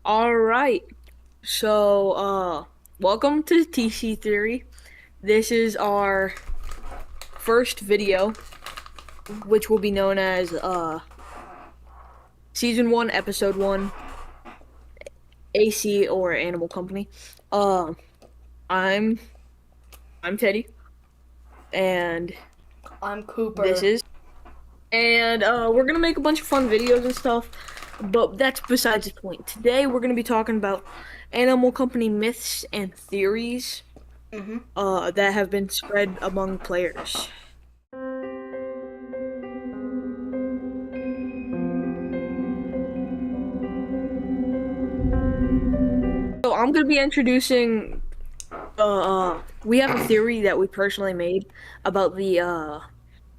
All right. Welcome to TC Theory. This is our first video, which will be known as Season 1, Episode 1, AC or Animal Company. Uh, I'm I'm Teddy, and I'm this Cooper. is and we're gonna make a bunch of fun videos and stuff, but that's besides the point. Today we're gonna be talking about Animal Company myths and theories Mm-hmm. that have been spread among players. So I'm gonna be introducing. We have a theory that we personally made about the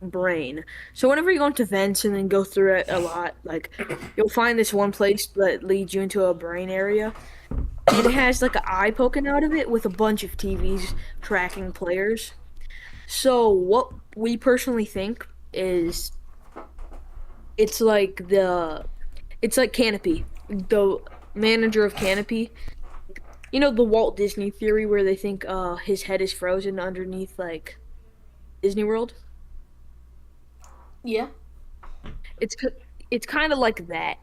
brain. So whenever you go into vents and then go through it a lot, like you'll find this one place that leads you into a brain area, and it has like an eye poking out of it with a bunch of TVs tracking players. So what we personally think is it's like Canopy, the manager of Canopy. You know the Walt Disney theory where they think his head is frozen underneath like Disney World? Yeah. It's it's kind of like that.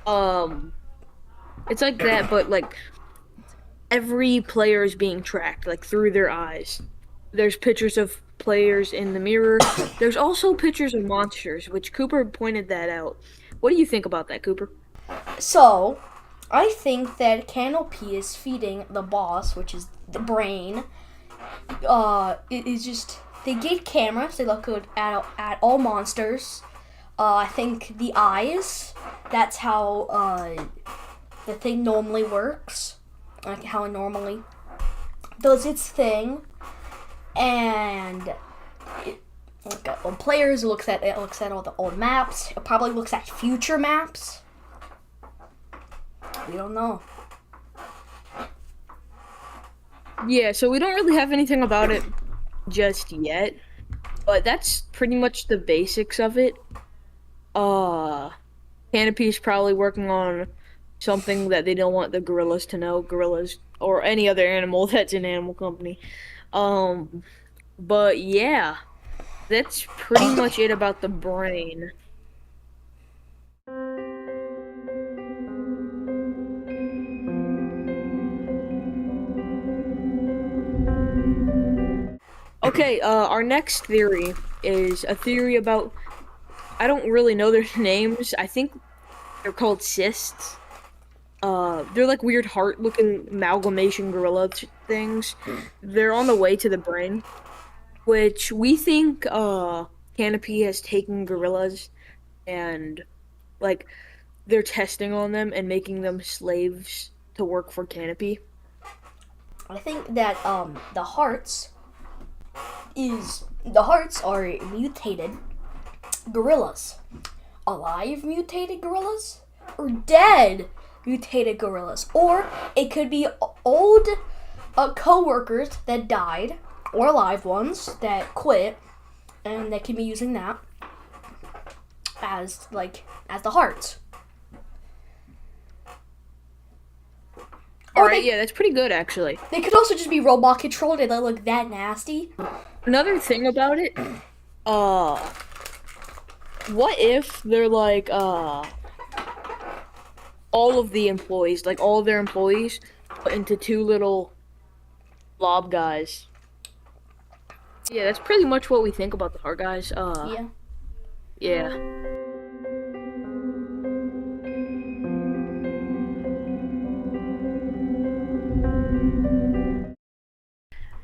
Um it's like that but like every player is being tracked like through their eyes. There's pictures of players in the mirror. There's also pictures of monsters, which Cooper pointed that out. What do you think about that, Cooper? So, I think that Canopy is feeding the boss, which is the brain. It is just they get cameras. They look good at all monsters. I think the eyes. That's how the thing normally works. Like how it normally does its thing, and when players looks at all the old maps. It probably looks at future maps. We don't know. Yeah, so we don't really have anything about it just yet, but that's pretty much the basics of it. Uh, Canopy's probably working on something that they don't want the gorillas to know, gorillas or any other animal that's in Animal Company. Um, but yeah, that's pretty much it about the brain. Okay, our next theory is a theory about, I don't really know their names. I think they're called cysts. They're like weird heart-looking amalgamation gorilla things. They're on the way to the brain, which we think Canopy has taken gorillas and like they're testing on them and making them slaves to work for Canopy. I think that the hearts are mutated gorillas. Alive mutated gorillas? Or dead mutated gorillas? Or it could be old co-workers that died, or live ones that quit, and they can be using that as the hearts. All Or right, they yeah, that's pretty good actually. they could also just be robot controlled and they look that nasty. Another thing about it, uh, what if they're like all of the employees, like all of their employees, put into two little blob guys? Yeah, that's pretty much what we think about the heart guys. Yeah. Yeah.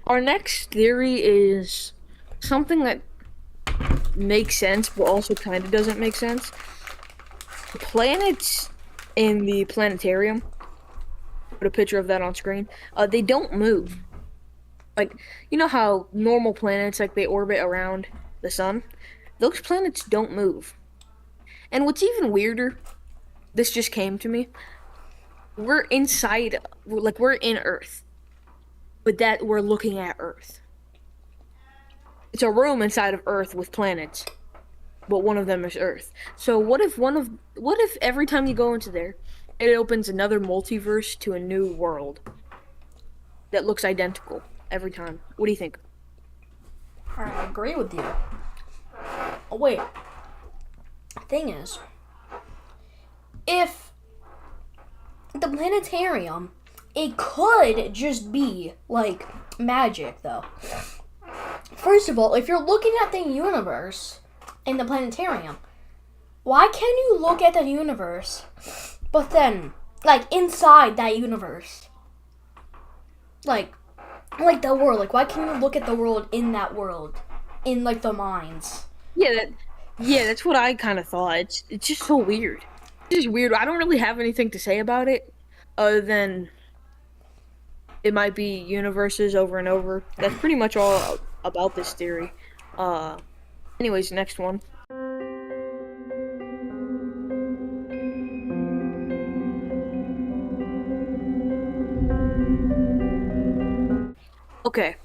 Our next theory is something that makes sense, but also kind of doesn't make sense. Planets in the planetarium, put a picture of that on screen, they don't move. Like, you know how normal planets, like they orbit around the sun? Those planets don't move. And what's even weirder, this just came to me, we're inside, like we're in Earth, but that we're looking at Earth. It's a room inside of Earth with planets, but one of them is Earth. So what if every time you go into there, it opens another multiverse to a new world that looks identical every time. What do you think? I agree with you. Oh, wait. Thing is, if the planetarium, it could just be like magic, though. First of all, if you're looking at the universe in the planetarium, why can't you look at the universe, but then, like, inside that universe? Like the world. Like, why can't you look at the world in that world? In, like, the minds? Yeah, that's what I kind of thought. It's just so weird. It's just weird. I don't really have anything to say about it, other than it might be universes over and over. That's pretty much all about this theory. Uh, Anyways, next one. Okay.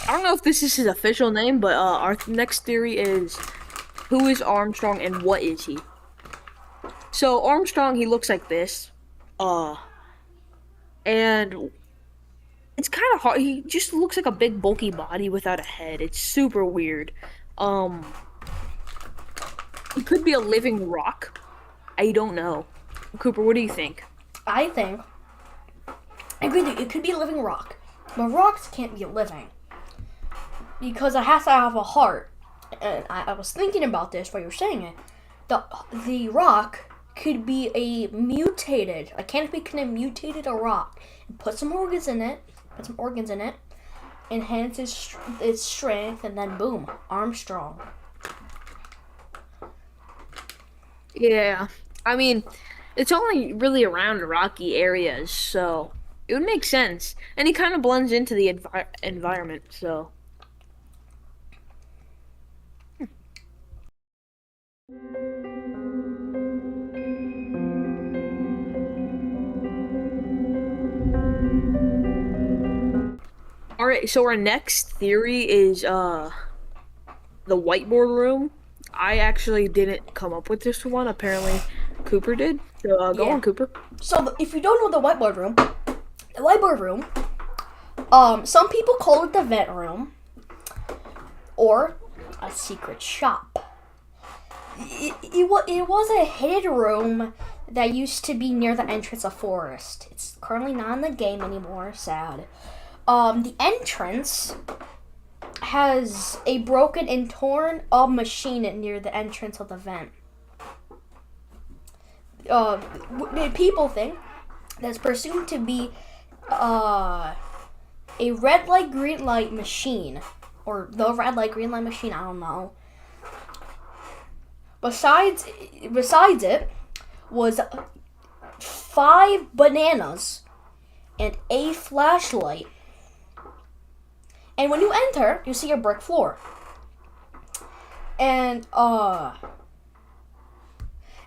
I don't know if this is his official name, but our next theory is who is Armstrong and what is he? So Armstrong, he looks like this, and it's kind of hard. He just looks like a big bulky body without a head. It's super weird. Um, he could be a living rock. I don't know. Cooper, what do you think? I think it could be a living rock, but rocks can't be living because it has to have a heart. And I was thinking about this while you were saying it. The rock could be a mutated. A canopy could have mutated a rock and put some organs in it. Enhance its strength, and then boom, Armstrong. Yeah, I mean, it's only really around rocky areas, so it would make sense. And he kind of blends into the environment, so. All right, so our next theory is the whiteboard room. I actually didn't come up with this one. Apparently, Cooper did. So go Yeah. on, Cooper. So if you don't know the whiteboard room, some people call it the vent room or a secret shop. It was a hidden room that used to be near the entrance of Forest. It's currently not in the game anymore. Sad. The entrance has a broken and torn up machine near the entrance of the vent. People think that's presumed to be a red light, green light machine, or the red light, green light machine. I don't know. Besides it was 5 bananas and a flashlight. And when you enter, you see a brick floor. And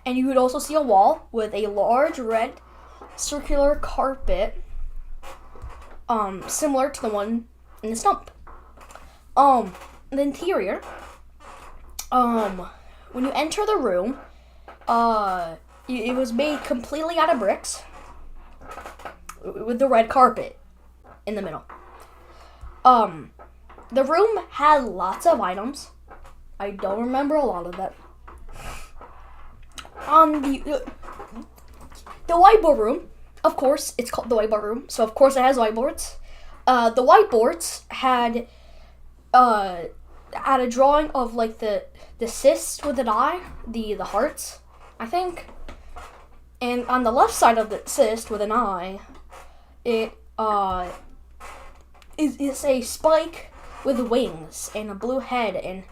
you would also see a wall with a large red circular carpet, similar to the one in the stump. The interior, when you enter the room, it was made completely out of bricks with the red carpet in the middle. The room had lots of items. I don't remember a lot of them. The whiteboard room, of course, it's called the whiteboard room, so of course it has whiteboards. The whiteboards had a drawing of like the cyst with an eye, the hearts, I think. And on the left side of the cyst with an eye, it is a spike with wings and a blue head, and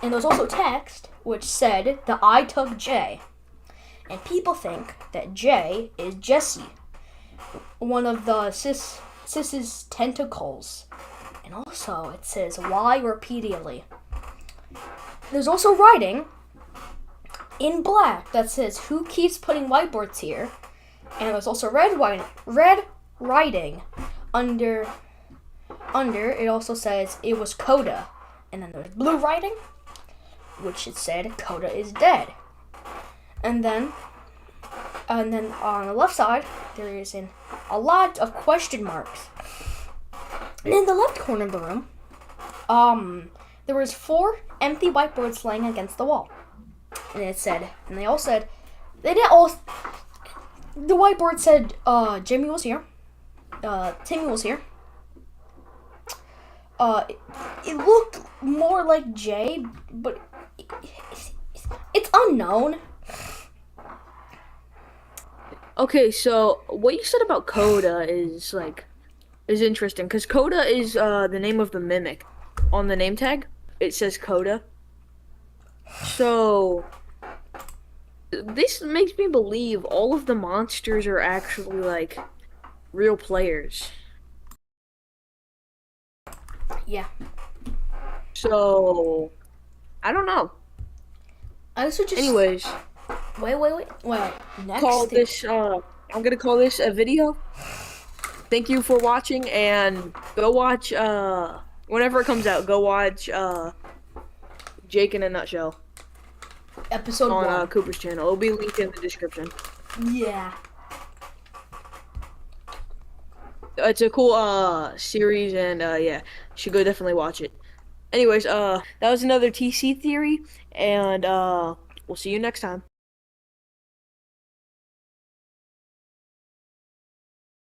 there's also text which said, "The eye took J." And people think that J is Jesse, one of the Sis's tentacles. And also it says Y repeatedly. There's also writing in black that says, "Who keeps putting whiteboards here?" And there's also red writing under it also says it was Coda. And then there's blue writing, which it said Coda is dead. And then And then on the left side, there is a lot of question marks. And in the left corner of the room, there was 4 empty whiteboards laying against the wall. And they all said, they didn't all, the whiteboard said, Jimmy was here, Timmy was here. It looked more like Jay, but it's unknown. Okay, so what you said about Coda is interesting because Coda is the name of the mimic on the name tag. It says Coda. So this makes me believe all of the monsters are actually like real players. Yeah. So I don't know. I also just. Anyways, Wait. Well, next. call this. I'm gonna call this a video. Thank you for watching, and go watch. Whenever it comes out, go watch. Jake in a Nutshell Episode on 1. Cooper's channel. It'll be linked in the description. Yeah. It's a cool series, and yeah, you should go definitely watch it. Anyways, that was another TC theory, and we'll see you next time.